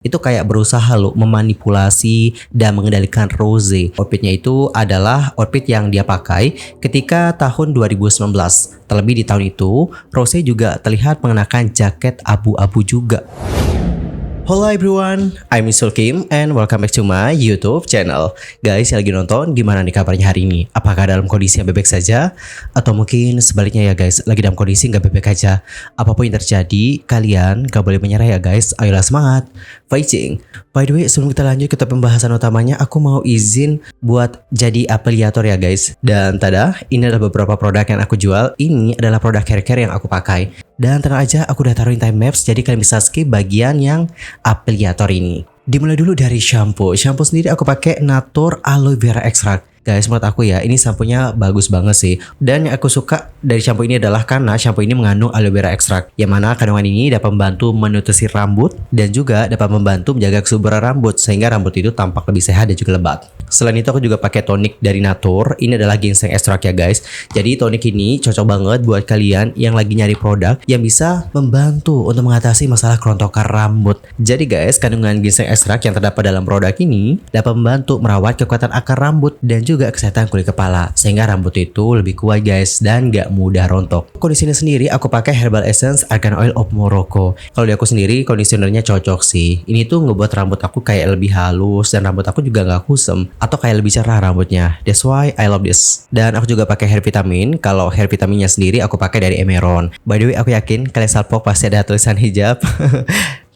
itu kayak berusaha loh memanipulasi dan mengendalikan Rose. Outfitnya itu adalah outfit yang dia pakai ketika tahun 2019. Terlebih di tahun itu, Rose juga terlihat mengenakan jaket abu-abu juga. Hello everyone, I'm Mr. Kim and welcome back to my YouTube channel. Guys yang lagi nonton, gimana nih kabarnya hari ini? Apakah dalam kondisi yang bebek saja? Atau mungkin sebaliknya ya guys, lagi dalam kondisi nggak bebek aja? Apapun yang terjadi, kalian gak boleh menyerah ya guys. Ayolah semangat, fighting. By the way, sebelum kita lanjut ke pembahasan utamanya, aku mau izin buat jadi afiliator ya guys. Dan tada, ini adalah beberapa produk yang aku jual. Ini adalah produk hair care yang aku pakai. Dan tenang aja, aku udah taruhin time lapse, jadi kalian bisa skip bagian yang afiliator ini. Dimulai dulu dari shampoo. Shampoo sendiri aku pakai Natur Aloe Vera Extract. Guys, menurut aku ya, ini shampoo-nya bagus banget sih. Dan yang aku suka dari shampoo ini adalah karena shampoo ini mengandung aloe vera extract, yang mana kandungan ini dapat membantu menutrisi rambut dan juga dapat membantu menjaga kesuburan rambut sehingga rambut itu tampak lebih sehat dan juga lebat. Selain itu aku juga pakai tonik dari Natur. Ini adalah ginseng extract ya guys. Jadi tonik ini cocok banget buat kalian yang lagi nyari produk yang bisa membantu untuk mengatasi masalah kerontokan rambut. Jadi guys, kandungan ginseng extract yang terdapat dalam produk ini dapat membantu merawat kekuatan akar rambut dan juga kesehatan kulit kepala sehingga rambut itu lebih kuat guys dan gak mudah rontok. Kondisinya sendiri aku pakai Herbal Essence Argan Oil of Morocco. Kalau di aku sendiri kondisionernya cocok sih. Ini tuh ngebuat rambut aku kayak lebih halus dan rambut aku juga gak kusam atau kayak lebih cerah rambutnya. That's why I love this. Dan aku juga pakai hair vitamin. Kalau hair vitaminnya sendiri aku pakai dari Emeron. By the way, aku yakin kalian salpok pasti ada tulisan hijab.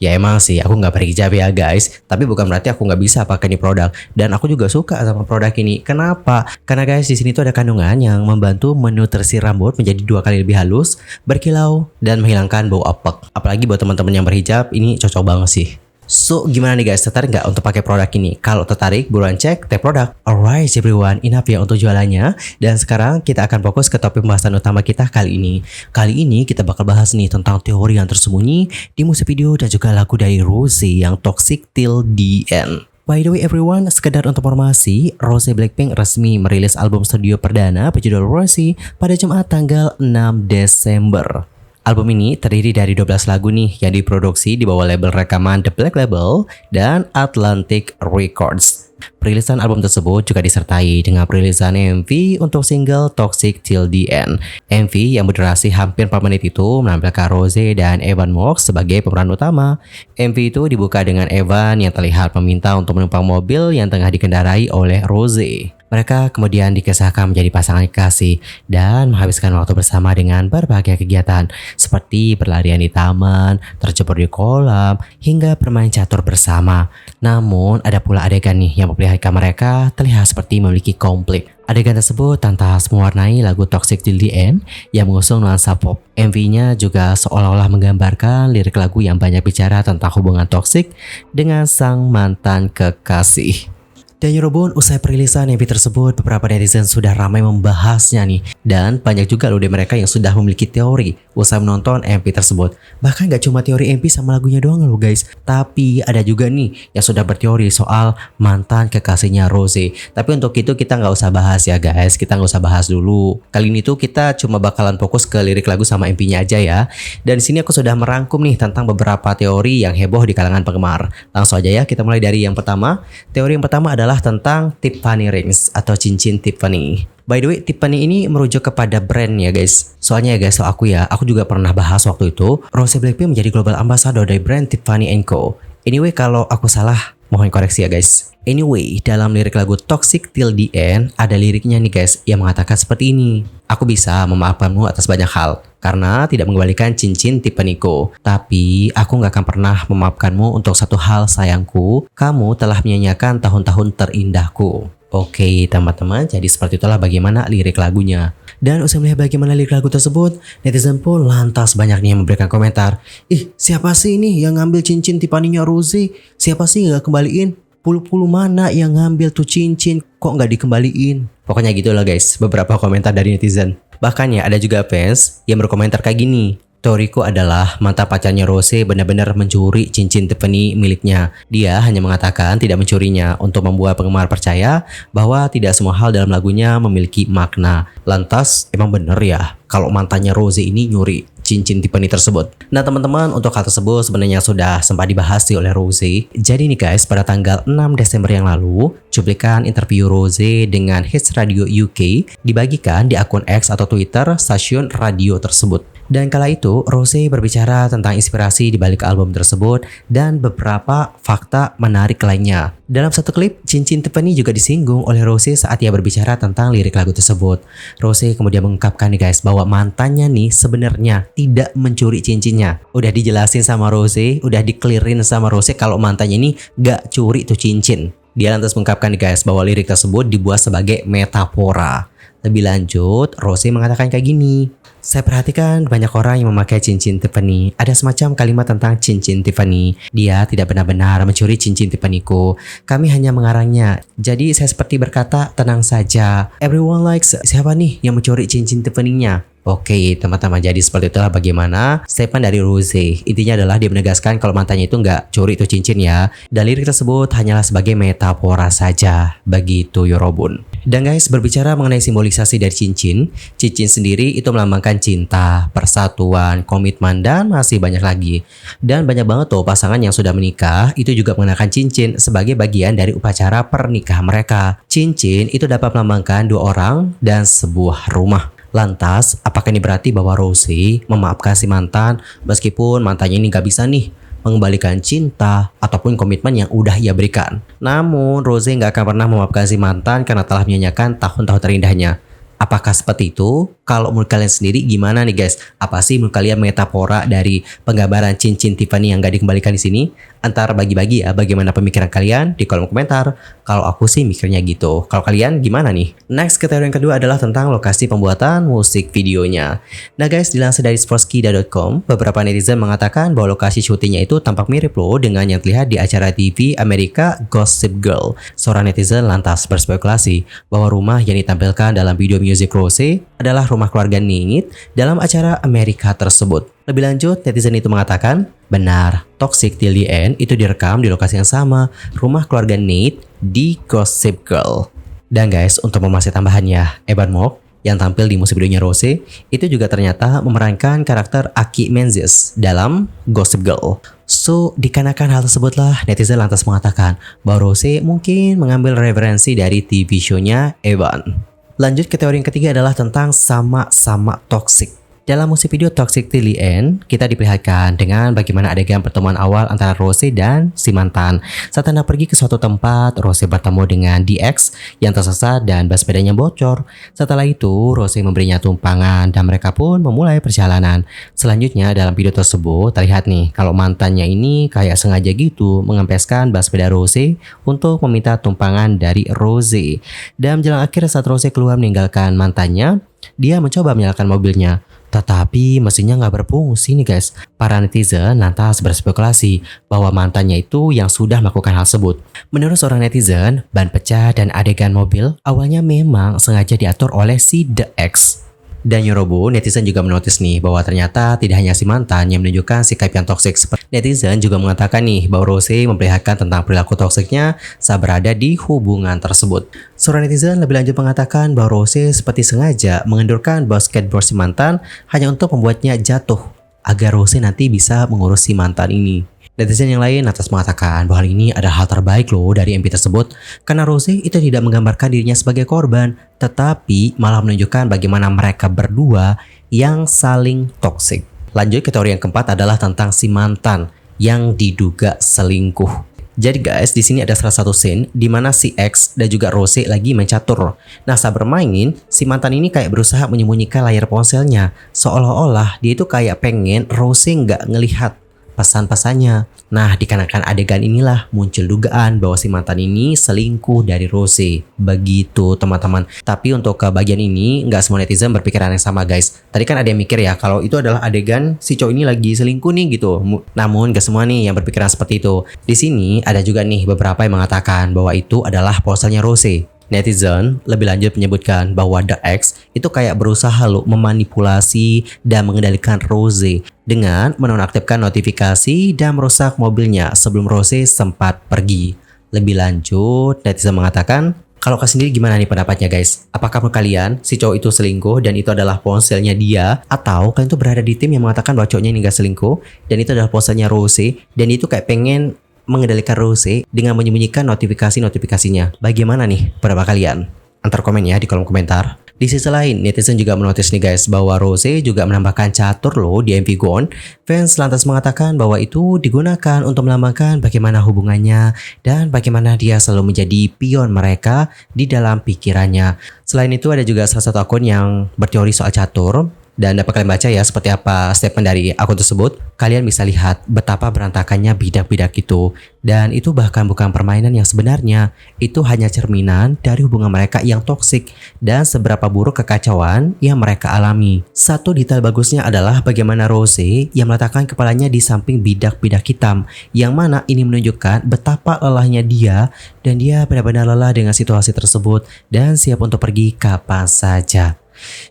Ya emang sih aku nggak berhijab ya guys, tapi bukan berarti aku nggak bisa pakai ini produk. Dan aku juga suka sama produk ini. Kenapa? Karena guys di sini tuh ada kandungan yang membantu menutrisi rambut menjadi 2 kali lebih halus, berkilau, dan menghilangkan bau apek. Apalagi buat teman-teman yang berhijab, ini cocok banget sih. So, gimana nih guys, tertarik nggak untuk pakai produk ini? Kalau tertarik, buruan cek tab produk. Alright everyone, enough ya untuk jualannya. Dan sekarang kita akan fokus ke topik pembahasan utama kita kali ini. Kali ini kita bakal bahas nih tentang teori yang tersembunyi di musik video dan juga lagu dari Rose yang Toxic Till The End. By the way everyone, sekedar untuk informasi, Rose Blackpink resmi merilis album studio perdana berjudul Rose pada Jumat tanggal 6 Desember. Album ini terdiri dari 12 lagu nih yang diproduksi di bawah label rekaman The Black Label dan Atlantic Records. Perilisan album tersebut juga disertai dengan perilisan MV untuk single Toxic Till The End. MV yang berdurasi hampir 4 menit itu menampilkan Rose dan Evan Mox sebagai pemeran utama. MV itu dibuka dengan Evan yang terlihat meminta untuk menumpang mobil yang tengah dikendarai oleh Rose. Mereka kemudian dikisahkan menjadi pasangan kekasih dan menghabiskan waktu bersama dengan berbagai kegiatan seperti berlarian di taman, terjebur di kolam, hingga bermain catur bersama. Namun ada pula adegan nih yang memperlihatkan mereka terlihat seperti memiliki konflik. Adegan tersebut tantas mewarnai lagu Toxic Till The End yang mengusung nuansa pop. MV-nya juga seolah-olah menggambarkan lirik lagu yang banyak bicara tentang hubungan toksik dengan sang mantan kekasih. Dan Eurobon, usai perilisan MV tersebut, beberapa netizen sudah ramai membahasnya nih. Dan banyak juga loh dari mereka yang sudah memiliki teori usai menonton MV tersebut. Bahkan gak cuma teori MV sama lagunya doang loh guys, tapi ada juga nih yang sudah berteori soal mantan kekasihnya Rose. Tapi untuk itu kita gak usah bahas ya guys, kita gak usah bahas dulu. Kali ini tuh kita cuma bakalan fokus ke lirik lagu sama MV-nya aja ya. Dan di sini aku sudah merangkum nih tentang beberapa teori yang heboh di kalangan penggemar. Langsung aja ya, kita mulai dari yang pertama. Teori yang pertama adalah tentang Tiffany rings atau cincin Tiffany. By the way, Tiffany ini merujuk kepada brand ya guys. Soalnya ya guys, aku juga pernah bahas waktu itu, Rose Blackpink menjadi global ambassador dari brand Tiffany & Co. Anyway, kalau aku salah, mohon koreksi ya guys. Anyway, dalam lirik lagu Toxic Till The End, ada liriknya nih guys yang mengatakan seperti ini. Aku bisa memaafkanmu atas banyak hal karena tidak mengembalikan cincin Tiffany Co. Tapi aku gak akan pernah memaafkanmu untuk satu hal sayangku. Kamu telah menyanyiakan tahun-tahun terindahku. Oke teman-teman, jadi seperti itulah bagaimana lirik lagunya. Dan usai melihat bagaimana lirik lagu tersebut, netizen pun lantas banyak nih yang memberikan komentar. Ih, siapa sih ini yang ngambil cincin Tiffany-nya Rose? Siapa sih yang gak kembaliin? Puluh-puluh mana yang ngambil tuh cincin? Kok gak dikembaliin? Pokoknya gitu loh guys, beberapa komentar dari netizen. Bahkan ya ada juga fans yang berkomentar kayak gini. Teoriku adalah mantan pacarnya Rose benar-benar mencuri cincin Tiffany miliknya. Dia hanya mengatakan tidak mencurinya untuk membuat penggemar percaya bahwa tidak semua hal dalam lagunya memiliki makna. Lantas, emang bener ya kalau mantannya Rose ini nyuri? cincin Tiffany tersebut. Nah teman-teman, untuk hal tersebut sebenarnya sudah sempat dibahas sih oleh Rose. Jadi nih guys, pada tanggal 6 Desember yang lalu, cuplikan interview Rose dengan Hits Radio UK dibagikan di akun X atau Twitter stasiun radio tersebut. Dan kala itu, Rose berbicara tentang inspirasi di balik album tersebut dan beberapa fakta menarik lainnya. Dalam satu klip, cincin Tiffany juga disinggung oleh Rose saat ia berbicara tentang lirik lagu tersebut. Rose kemudian mengungkapkan nih guys bahwa mantannya nih sebenarnya tidak mencuri cincinnya. Udah dijelasin sama Rose, udah dikelirin sama Rose kalau mantannya ini gak curi tuh cincin. Dia lantas mengungkapkan nih guys bahwa lirik tersebut dibuat sebagai metafora. Lebih lanjut, Rose mengatakan kayak gini. Saya perhatikan banyak orang yang memakai cincin Tiffany. Ada semacam kalimat tentang cincin Tiffany. Dia tidak benar-benar mencuri cincin Tiffanyku. Kami hanya mengarangnya. Jadi saya seperti berkata, tenang saja. Everyone likes. Siapa nih yang mencuri cincin Tiffany-nya? Oke teman-teman, jadi seperti itulah bagaimana statement dari Rose. Intinya adalah dia menegaskan kalau mantannya itu nggak curi itu cincin ya. Dan lirik tersebut hanyalah sebagai metafora saja. Begitu Yorobun. Dan guys, berbicara mengenai simbolisasi dari cincin sendiri itu melambangkan cinta, persatuan, komitmen, dan masih banyak lagi. Dan banyak banget tuh pasangan yang sudah menikah itu juga mengenakan cincin sebagai bagian dari upacara pernikahan mereka. Cincin itu dapat melambangkan dua orang dan sebuah rumah. Lantas, apakah ini berarti bahwa Rose memaafkan si mantan meskipun mantannya ini gak bisa nih mengembalikan cinta ataupun komitmen yang udah ia berikan? Namun, Rose gak akan pernah memaafkan si mantan karena telah menyanyiakan tahun-tahun terindahnya. Apakah seperti itu? Kalau menurut kalian sendiri gimana nih guys? Apa sih menurut kalian metafora dari penggambaran cincin Tiffany yang gak dikembalikan di sini? Antar bagi-bagi ya bagaimana pemikiran kalian di kolom komentar. Kalau aku sih mikirnya gitu. Kalau kalian gimana nih? Next, ke teori yang kedua adalah tentang lokasi pembuatan musik videonya. Nah guys, dilansir dari sportskida.com, beberapa netizen mengatakan bahwa lokasi syutingnya itu tampak mirip loh dengan yang terlihat di acara TV Amerika Gossip Girl. Seorang netizen lantas berspekulasi bahwa rumah yang ditampilkan dalam video music Rose adalah rumah keluarga Nate dalam acara Amerika tersebut. Lebih lanjut, netizen itu mengatakan, benar, Toxic Till the End itu direkam di lokasi yang sama, rumah keluarga Nate di Gossip Girl. Dan guys, untuk memastikan tambahannya, Evan Mock yang tampil di musik videonya Rose itu juga ternyata memerankan karakter Aki Menzies dalam Gossip Girl. So, dikarenakan hal tersebutlah netizen lantas mengatakan bahwa Rose mungkin mengambil referensi dari TV show-nya Evan. Lanjut ke teori yang ketiga adalah tentang sama-sama toxic. Dalam musik video Toxic Till the End, kita diperlihatkan dengan bagaimana adegan pertemuan awal antara Rose dan si mantan. Saat hendak pergi ke suatu tempat, Rose bertemu dengan DX yang tersesat dan ban sepedanya bocor. Setelah itu, Rose memberinya tumpangan dan mereka pun memulai perjalanan. Selanjutnya dalam video tersebut terlihat nih kalau mantannya ini kayak sengaja gitu mengempeskan ban sepeda Rose untuk meminta tumpangan dari Rose. Dan menjelang akhir saat Rose keluar meninggalkan mantannya, dia mencoba menyalakan mobilnya. Tetapi mesinnya nggak berfungsi nih guys. Para netizen lantas berspekulasi bahwa mantannya itu yang sudah melakukan hal tersebut. Menurut seorang netizen, ban pecah dan adegan mobil awalnya memang sengaja diatur oleh si The X. Dan Yorobu, netizen juga menotis nih bahwa ternyata tidak hanya si mantan yang menunjukkan sikap yang toksik. Netizen juga mengatakan nih bahwa Rose memperlihatkan tentang perilaku toksiknya saat berada di hubungan tersebut. Seorang netizen lebih lanjut mengatakan bahwa Rose seperti sengaja mengendurkan basketball si mantan hanya untuk membuatnya jatuh agar Rose nanti bisa mengurus si mantan ini. Netizen yang lain atas mengatakan bahwa hal ini adalah hal terbaik loh dari MP tersebut karena Rose itu tidak menggambarkan dirinya sebagai korban, tetapi malah menunjukkan bagaimana mereka berdua yang saling toksik. Lanjut ke teori yang keempat adalah tentang si mantan yang diduga selingkuh. Jadi guys, di sini ada salah satu scene di mana si X dan juga Rose lagi main catur. Nah, saat bermain, si mantan ini kayak berusaha menyembunyikan layar ponselnya, seolah-olah dia itu kayak pengen Rose nggak ngelihat pesan-pesannya. Nah, dikarenakan adegan inilah muncul dugaan bahwa si mantan ini selingkuh dari Rose. Begitu teman-teman. Tapi untuk ke bagian ini nggak semua netizen berpikiran yang sama guys. Tadi kan ada yang mikir ya kalau itu adalah adegan si cowok ini lagi selingkuh nih gitu. Namun gak semua nih yang berpikiran seperti itu. Di sini ada juga nih beberapa yang mengatakan bahwa itu adalah ponselnya Rose. Netizen lebih lanjut menyebutkan bahwa The X itu kayak berusaha loh memanipulasi dan mengendalikan Rose dengan menonaktifkan notifikasi dan merusak mobilnya sebelum Rose sempat pergi. Lebih lanjut, netizen mengatakan Kalau kalian sendiri gimana nih pendapatnya guys? Apakah menurut kalian si cowok itu selingkuh dan itu adalah ponselnya dia? Atau kalian tuh berada di tim yang mengatakan bahwa cowoknya ini gak selingkuh dan itu adalah ponselnya Rose dan itu kayak pengen mengendalikan Rose dengan menyembunyikan notifikasinya. Bagaimana nih pendapat kalian? Antar komen ya di kolom komentar. Di sisi lain, netizen juga menotis nih guys bahwa Rose juga menambahkan catur loh di MV Gone. Fans lantas mengatakan bahwa itu digunakan untuk melambangkan bagaimana hubungannya dan bagaimana dia selalu menjadi pion mereka di dalam pikirannya. Selain itu ada juga salah satu akun yang berteori soal catur. Dan dapat kalian baca ya seperti apa statement dari akun tersebut. Kalian bisa lihat betapa berantakannya bidak-bidak itu. Dan itu bahkan bukan permainan yang sebenarnya. Itu hanya cerminan dari hubungan mereka yang toksik dan seberapa buruk kekacauan yang mereka alami. Satu detail bagusnya adalah bagaimana Rose yang meletakkan kepalanya di samping bidak-bidak hitam. Yang mana ini menunjukkan betapa lelahnya dia dan dia benar-benar lelah dengan situasi tersebut dan siap untuk pergi kapan saja.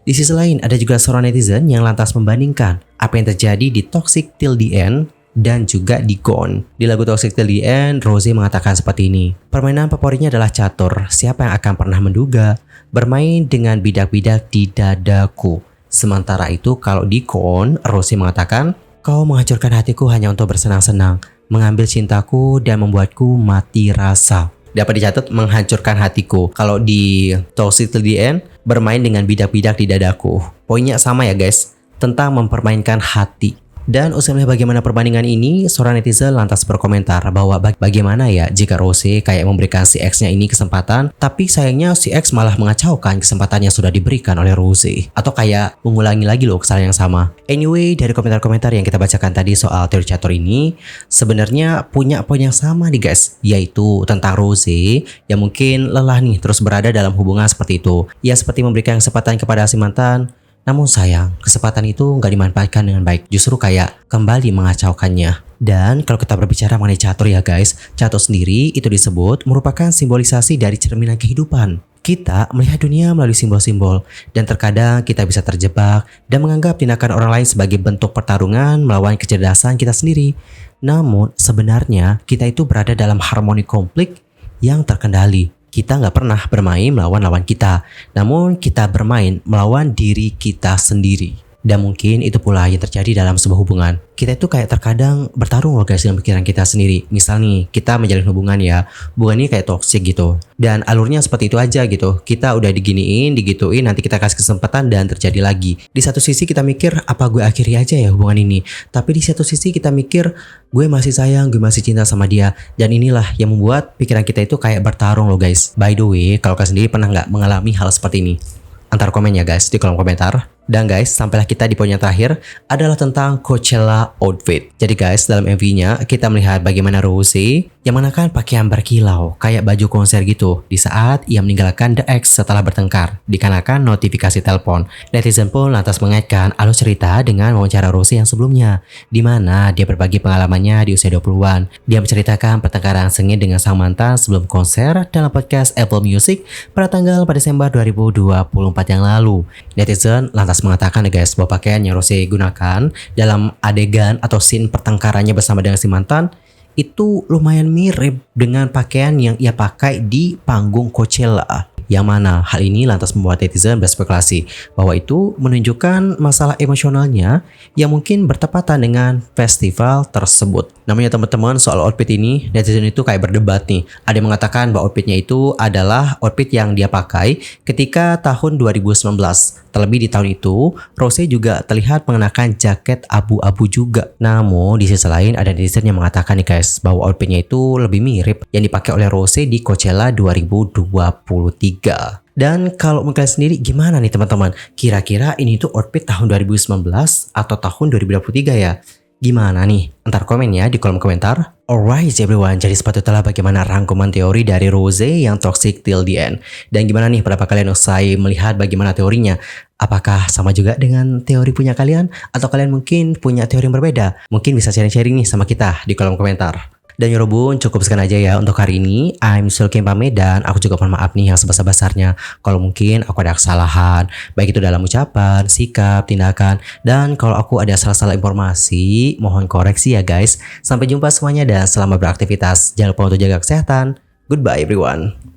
Di sisi lain, ada juga seorang netizen yang lantas membandingkan apa yang terjadi di Toxic Till The End dan juga di Gone. Di lagu Toxic Till The End, Rose mengatakan seperti ini. Permainan favoritnya adalah catur. Siapa yang akan pernah menduga bermain dengan bidak-bidak di dadaku. Sementara itu, kalau di Gone, Rose mengatakan, kau menghancurkan hatiku hanya untuk bersenang-senang, mengambil cintaku dan membuatku mati rasa. Dapat dicatat menghancurkan hatiku. Kalau di Toxic Till The End, bermain dengan bidak-bidak di dadaku. Poinnya sama ya guys, tentang mempermainkan hati. Dan usai melihat bagaimana perbandingan ini, seorang netizen lantas berkomentar bahwa bagaimana ya jika Rose kayak memberikan si X-nya ini kesempatan, tapi sayangnya si X malah mengacaukan kesempatan yang sudah diberikan oleh Rose. Atau kayak mengulangi lagi loh kesalahan yang sama. Anyway, dari komentar-komentar yang kita bacakan tadi soal teori catur ini, sebenarnya punya poin yang sama nih guys, yaitu tentang Rose yang mungkin lelah nih terus berada dalam hubungan seperti itu. Ya seperti memberikan kesempatan kepada si mantan, namun sayang, kesempatan itu nggak dimanfaatkan dengan baik, justru kayak kembali mengacaukannya. Dan kalau kita berbicara mengenai catur ya guys, catur sendiri itu disebut merupakan simbolisasi dari cerminan kehidupan. Kita melihat dunia melalui simbol-simbol, dan terkadang kita bisa terjebak dan menganggap tindakan orang lain sebagai bentuk pertarungan melawan kecerdasan kita sendiri. Namun sebenarnya kita itu berada dalam harmoni konflik yang terkendali. Kita nggak pernah bermain melawan lawan kita, namun kita bermain melawan diri kita sendiri. Dan mungkin itu pula yang terjadi dalam sebuah hubungan. Kita itu kayak terkadang bertarung loh guys dengan pikiran kita sendiri. Misal nih, kita menjalin hubungan ya, hubungan ini kayak toxic gitu. Dan alurnya seperti itu aja gitu. Kita udah diginiin, digituin, nanti kita kasih kesempatan dan terjadi lagi. Di satu sisi kita mikir, apa gue akhiri aja ya hubungan ini. Tapi di satu sisi kita mikir, gue masih sayang, gue masih cinta sama dia. Dan inilah yang membuat pikiran kita itu kayak bertarung loh guys. By the way, kalau kalian sendiri pernah nggak mengalami hal seperti ini? Antar komen ya guys di kolom komentar. Dan guys, sampailah kita di poin yang terakhir adalah tentang Coachella outfit. Jadi guys, dalam MV-nya kita melihat bagaimana Rose yang mengenakan pakaian berkilau kayak baju konser gitu di saat ia meninggalkan The X setelah bertengkar dikarenakan notifikasi telepon. Netizen pun lantas mengaitkan alur cerita dengan wawancara Rose yang sebelumnya, di mana dia berbagi pengalamannya di usia 20-an. Dia menceritakan pertengkaran sengit dengan sang mantan sebelum konser dalam podcast Apple Music pada tanggal 4 Desember 2024 yang lalu. Netizen lantas mengatakan ya guys bahwa pakaian yang Rose gunakan dalam adegan atau scene pertengkarannya bersama dengan si mantan itu lumayan mirip dengan pakaian yang ia pakai di panggung Coachella. Yang mana hal ini lantas membuat netizen berspekulasi bahwa itu menunjukkan masalah emosionalnya yang mungkin bertepatan dengan festival tersebut. Namanya teman-teman soal outfit ini, netizen itu kayak berdebat nih. Ada yang mengatakan bahwa outfitnya itu adalah outfit yang dia pakai ketika tahun 2019. Terlebih di tahun itu, Rose juga terlihat mengenakan jaket abu-abu juga. Namun di sisi lain ada netizen yang mengatakan nih guys bahwa outfitnya itu lebih mirip yang dipakai oleh Rose di Coachella 2023. Dan kalau kalian sendiri gimana nih teman-teman? Kira-kira ini tuh outfit tahun 2019 atau tahun 2023 ya? Gimana nih? Antar komen ya di kolom komentar. Alright everyone, jadi sepatu telah bagaimana rangkuman teori dari Rose yang Toxic Till The End. Dan gimana nih pendapat kalian usai melihat bagaimana teorinya? Apakah sama juga dengan teori punya kalian? Atau kalian mungkin punya teori yang berbeda? Mungkin bisa sharing-sharing nih sama kita di kolom komentar. Dan Yorobun, cukup sekian aja ya untuk hari ini. I'm Sulkin pamit dan aku juga mohon maaf nih yang sebesar-besarnya kalau mungkin aku ada kesalahan, baik itu dalam ucapan, sikap, tindakan, dan kalau aku ada salah-salah informasi, mohon koreksi ya guys. Sampai jumpa semuanya dan selamat beraktivitas. Jangan lupa untuk jaga kesehatan. Goodbye everyone.